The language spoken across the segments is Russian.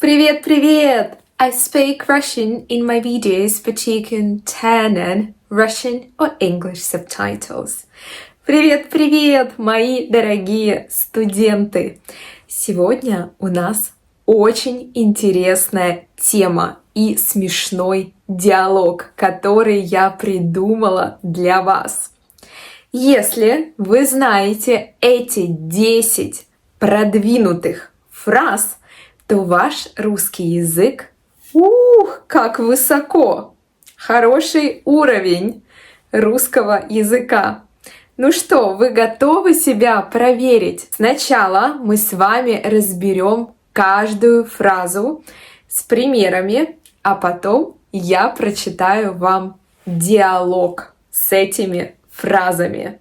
Привет, привет! I speak Russian in my videos, but you can turn on Russian or English subtitles. Привет, привет, мои дорогие студенты! Сегодня у нас очень интересная тема и смешной диалог, который я придумала для вас. Если вы знаете эти 10 продвинутых фраз, то ваш русский язык, как высоко! Хороший уровень русского языка. Ну что, вы готовы себя проверить? Сначала мы с вами разберем каждую фразу с примерами, а потом я прочитаю вам диалог с этими фразами.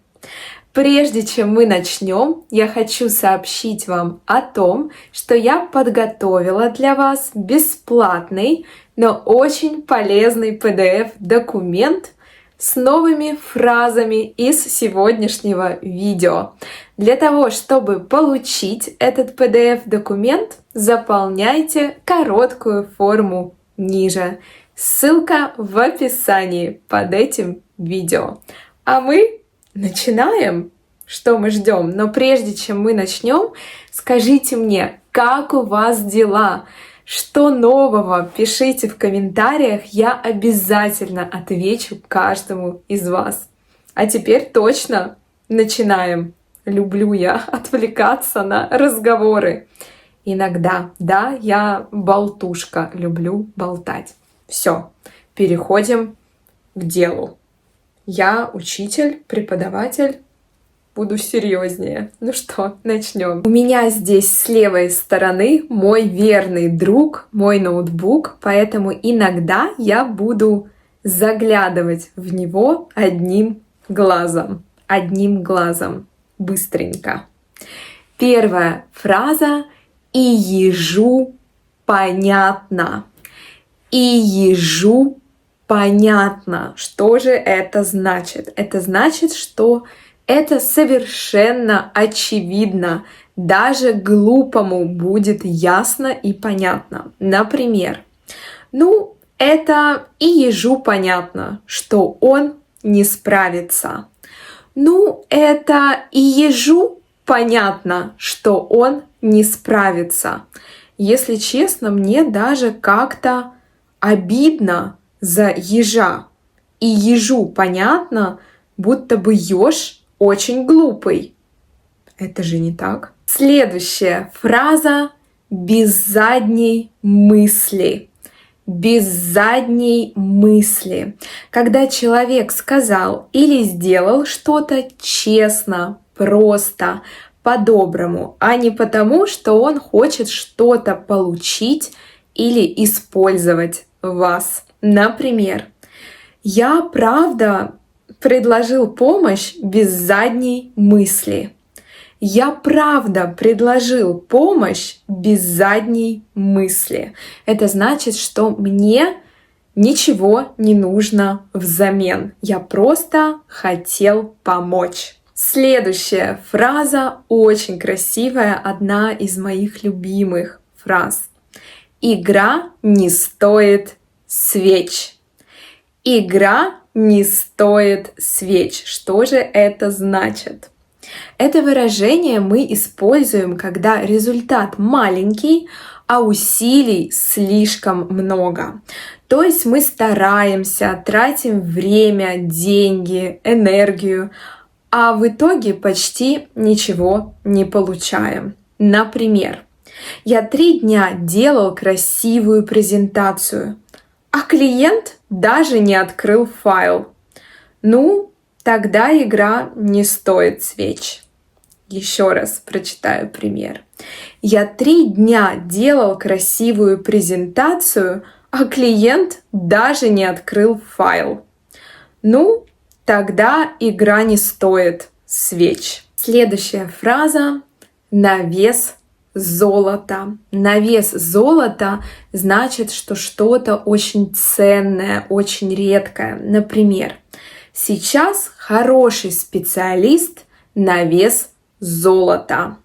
Прежде чем мы начнем, я хочу сообщить вам о том, что я подготовила для вас бесплатный, но очень полезный PDF-документ с новыми фразами из сегодняшнего видео. Для того, чтобы получить этот PDF-документ, заполняйте короткую форму ниже. Ссылка в описании под этим видео. А мы начинаем? Что мы ждем? Но прежде чем мы начнем, скажите мне, как у вас дела? Что нового? Пишите в комментариях, я обязательно отвечу каждому из вас. А теперь точно начинаем. Люблю я отвлекаться на разговоры. Иногда, да, я болтушка, люблю болтать. Все, переходим к делу. Я учитель, преподаватель, буду серьезнее. Ну что, начнем. У меня здесь с левой стороны мой верный друг, мой ноутбук, поэтому иногда я буду заглядывать в него одним глазом. Быстренько. Первая фраза «И ежу понятно». «И ежу понятно». Что же это значит? Это значит, что это совершенно очевидно. Даже глупому будет ясно и понятно. Например, это и ежу понятно, что он не справится. Это и ежу понятно, что он не справится. Если честно, мне даже как-то обидно за ежа. И ежу понятно, будто бы еж очень глупый. Это же не так. Следующая фраза без задней мысли. Без задней мысли. Когда человек сказал или сделал что-то честно, просто, по-доброму, а не потому, что он хочет что-то получить или использовать вас. Например, я правда предложил помощь без задней мысли. Я правда предложил помощь без задней мысли. Это значит, что мне ничего не нужно взамен. Я просто хотел помочь. Следующая фраза очень красивая, одна из моих любимых фраз. Игра не стоит свеч. Игра не стоит свеч. Что же это значит? Это выражение мы используем, когда результат маленький, а усилий слишком много. То есть мы стараемся, тратим время, деньги, энергию, а в итоге почти ничего не получаем. Например, я 3 дня делал красивую презентацию, а клиент даже не открыл файл. Тогда игра не стоит свеч. Еще раз прочитаю пример. Я 3 дня делал красивую презентацию, а клиент даже не открыл файл. Тогда игра не стоит свеч. Следующая фраза «на вес золота». На вес золота значит, что что-то очень ценное, очень редкое. Например, сейчас хороший специалист на вес золота.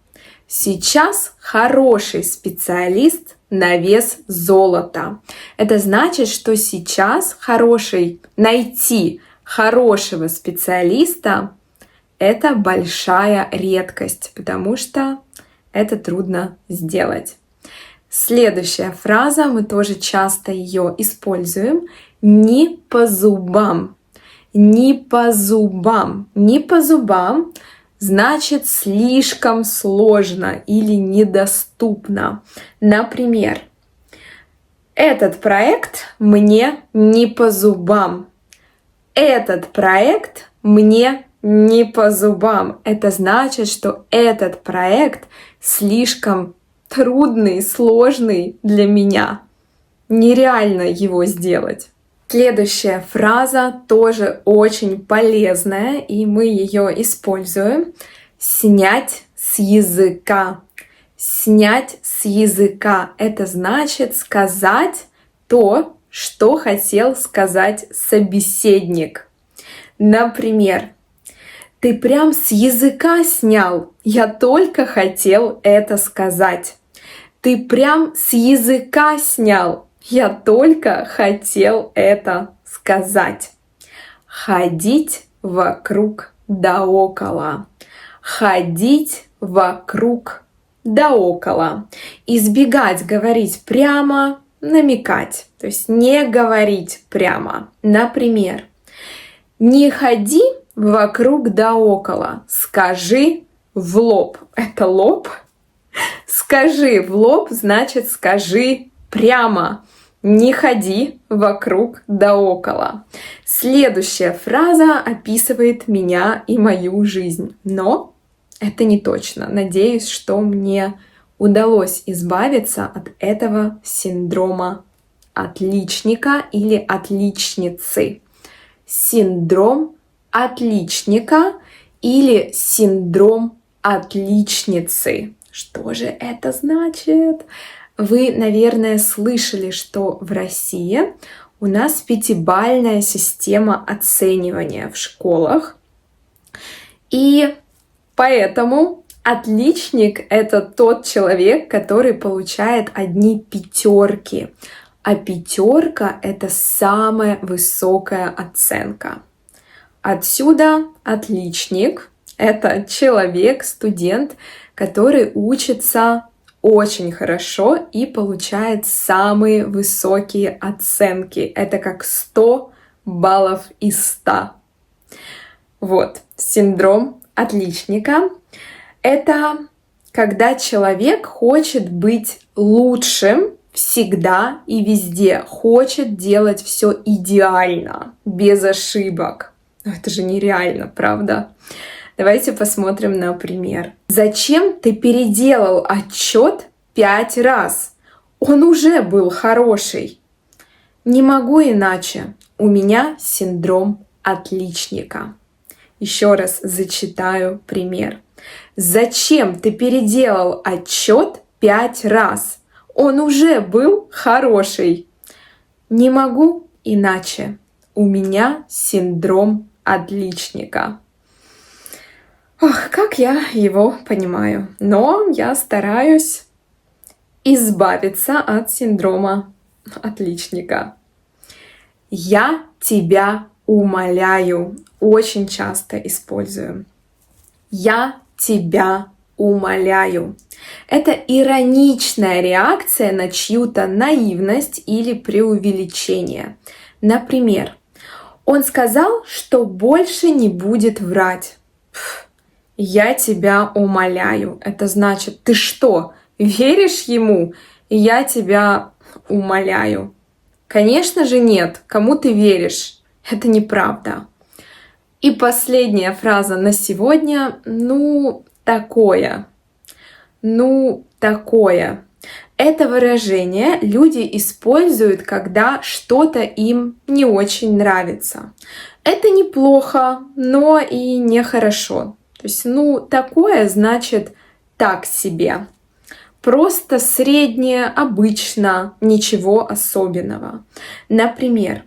Сейчас хороший специалист на вес золота. Это значит, что сейчас найти хорошего специалиста — это большая редкость, потому что это трудно сделать. Следующая фраза, мы тоже часто ее используем. Не по зубам. Не по зубам. Не по зубам значит слишком сложно или недоступно. Например, этот проект мне не по зубам. Этот проект мне не по зубам. Это значит, что этот проект слишком трудный, сложный для меня. Нереально его сделать. Следующая фраза тоже очень полезная, и мы ее используем. Снять с языка. Снять с языка. Это значит сказать то, что хотел сказать собеседник. Например, ты прям с языка снял. Я только хотел это сказать. Ты прям с языка снял. Я только хотел это сказать. Ходить вокруг да около. Ходить вокруг да около. Избегать говорить прямо, намекать. То есть не говорить прямо. Например, не ходи вокруг да около. Скажи в лоб. Это лоб. Скажи в лоб значит скажи прямо. Не ходи вокруг да около. Следующая фраза описывает меня и мою жизнь. Но это не точно. Надеюсь, что мне удалось избавиться от этого синдрома отличника или отличницы. Синдром отличника или синдром отличницы. Что же это значит? Вы, наверное, слышали, что в России у нас 5-бальная система оценивания в школах. И поэтому отличник — это тот человек, который получает одни 5. А 5 — это самая высокая оценка. Отсюда отличник — это человек, студент, который учится очень хорошо и получает самые высокие оценки. Это как 100 баллов из 100. Вот, синдром отличника — это когда человек хочет быть лучшим всегда и везде, хочет делать все идеально, без ошибок. Но это же нереально, правда? Давайте посмотрим на пример. Зачем ты переделал отчет 5 раз? Он уже был хороший. Не могу иначе. У меня синдром отличника. Еще раз зачитаю пример. Зачем ты переделал отчет 5 раз? Он уже был хороший. Не могу иначе. У меня синдром отличника. Ох, как я его понимаю. Но я стараюсь избавиться от синдрома отличника. Я тебя умоляю. Очень часто использую. Я тебя умоляю. Это ироничная реакция на чью-то наивность или преувеличение. Например, он сказал, что больше не будет врать. Я тебя умоляю. Это значит, ты что, веришь ему? Я тебя умоляю. Конечно же нет. Кому ты веришь? Это неправда. И последняя фраза на сегодня. Ну, такое. Ну, такое. Это выражение люди используют, когда что-то им не очень нравится. Это неплохо, но и нехорошо. То есть, ну, такое значит так себе. Просто среднее, обычно, ничего особенного. Например,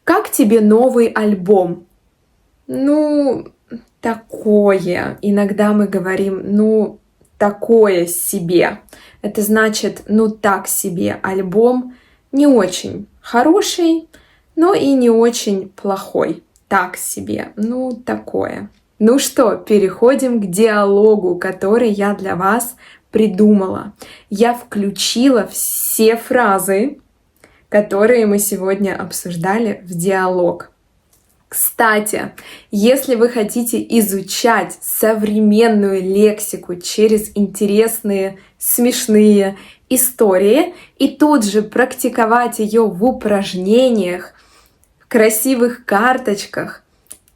как тебе новый альбом? Ну, такое. Иногда мы говорим, ну, такое себе. Это значит, ну так себе альбом, не очень хороший, но и не очень плохой. Так себе, ну такое. Ну что, переходим к диалогу, который я для вас придумала. Я включила все фразы, которые мы сегодня обсуждали, в диалог. Кстати, если вы хотите изучать современную лексику через интересные, смешные истории и тут же практиковать ее в упражнениях, в красивых карточках,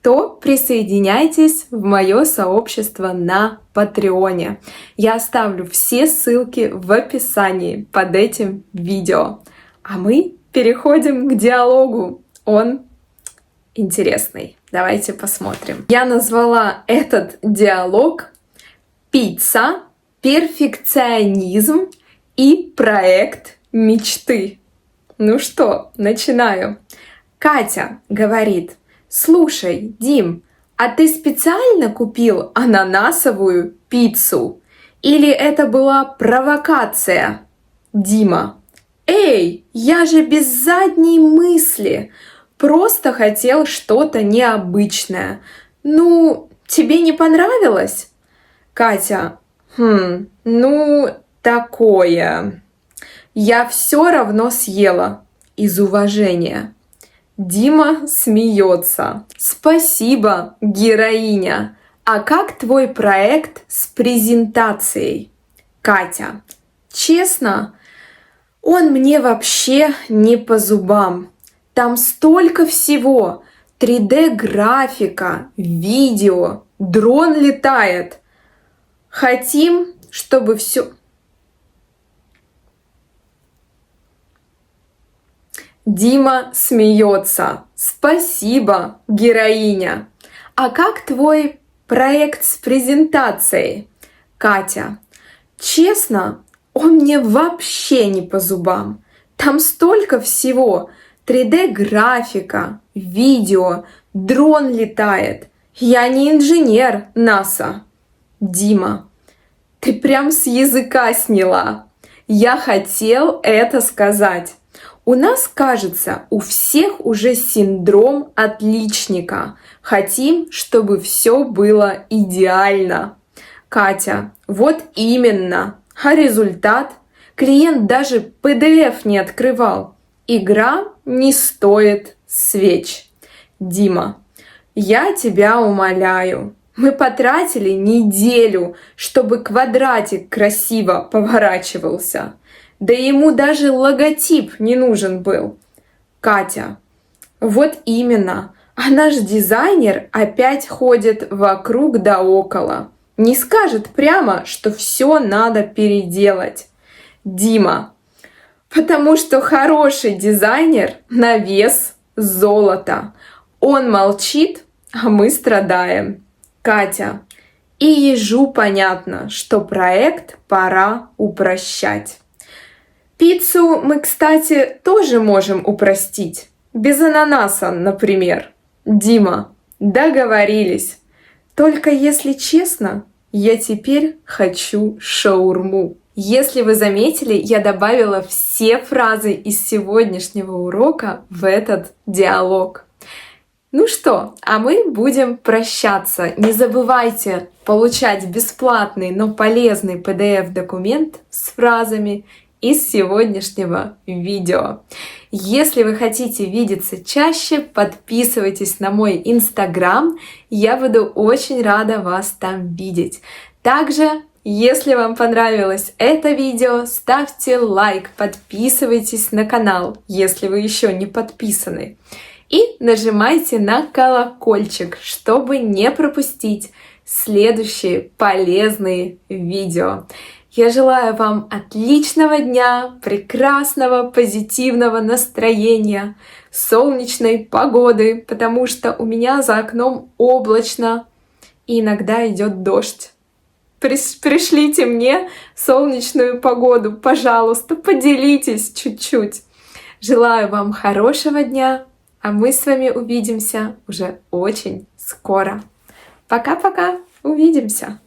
то присоединяйтесь в мое сообщество на Патреоне. Я оставлю все ссылки в описании под этим видео. А мы переходим к диалогу. Он интересный. Давайте посмотрим. Я назвала этот диалог «Пицца, перфекционизм и проект мечты». Ну что, начинаю. Катя говорит: «Слушай, Дим, а ты специально купил ананасовую пиццу? Или это была провокация?» Дима: «Эй, я же без задней мысли. Просто хотел что-то необычное. Ну, тебе не понравилось?» Катя: ну, такое. Я все равно съела. Из уважения». Дима смеется. «Спасибо, героиня. А как твой проект с презентацией?» Катя: «Честно, он мне вообще не по зубам. Там столько всего. 3D-графика, видео, дрон летает. Хотим, чтобы все...» Дима смеется. «Спасибо, героиня. А как твой проект с презентацией?» Катя: «Честно, он мне вообще не по зубам. Там столько всего. 3D-графика, видео, дрон летает. Я не инженер НАСА». Дима: «Ты прям с языка сняла. Я хотел это сказать. У нас, кажется, у всех уже синдром отличника. Хотим, чтобы все было идеально». Катя: «Вот именно. А результат? Клиент даже PDF не открывал. Игра не стоит свеч». Дима: «Я тебя умоляю. Мы потратили неделю, чтобы квадратик красиво поворачивался. Да ему даже логотип не нужен был». Катя: «Вот именно. А наш дизайнер опять ходит вокруг да около. Не скажет прямо, что все надо переделать». Дима: «Потому что хороший дизайнер на вес золота. Он молчит, а мы страдаем». Катя: «И ежу понятно, что проект пора упрощать». Пиццу мы, кстати, тоже можем упростить. Без ананаса, например». Дима: «Договорились. Только если честно, я теперь хочу шаурму». Если вы заметили, я добавила все фразы из сегодняшнего урока в этот диалог. Ну что, а мы будем прощаться. Не забывайте получать бесплатный, но полезный PDF-документ с фразами из сегодняшнего видео. Если вы хотите видеться чаще, подписывайтесь на мой Инстаграм. Я буду очень рада вас там видеть. Также, если вам понравилось это видео, ставьте лайк, подписывайтесь на канал, если вы еще не подписаны. И нажимайте на колокольчик, чтобы не пропустить следующие полезные видео. Я желаю вам отличного дня, прекрасного, позитивного настроения, солнечной погоды, потому что у меня за окном облачно и иногда идет дождь. Пришлите мне солнечную погоду, пожалуйста, поделитесь чуть-чуть. Желаю вам хорошего дня, а мы с вами увидимся уже очень скоро. Пока-пока, увидимся!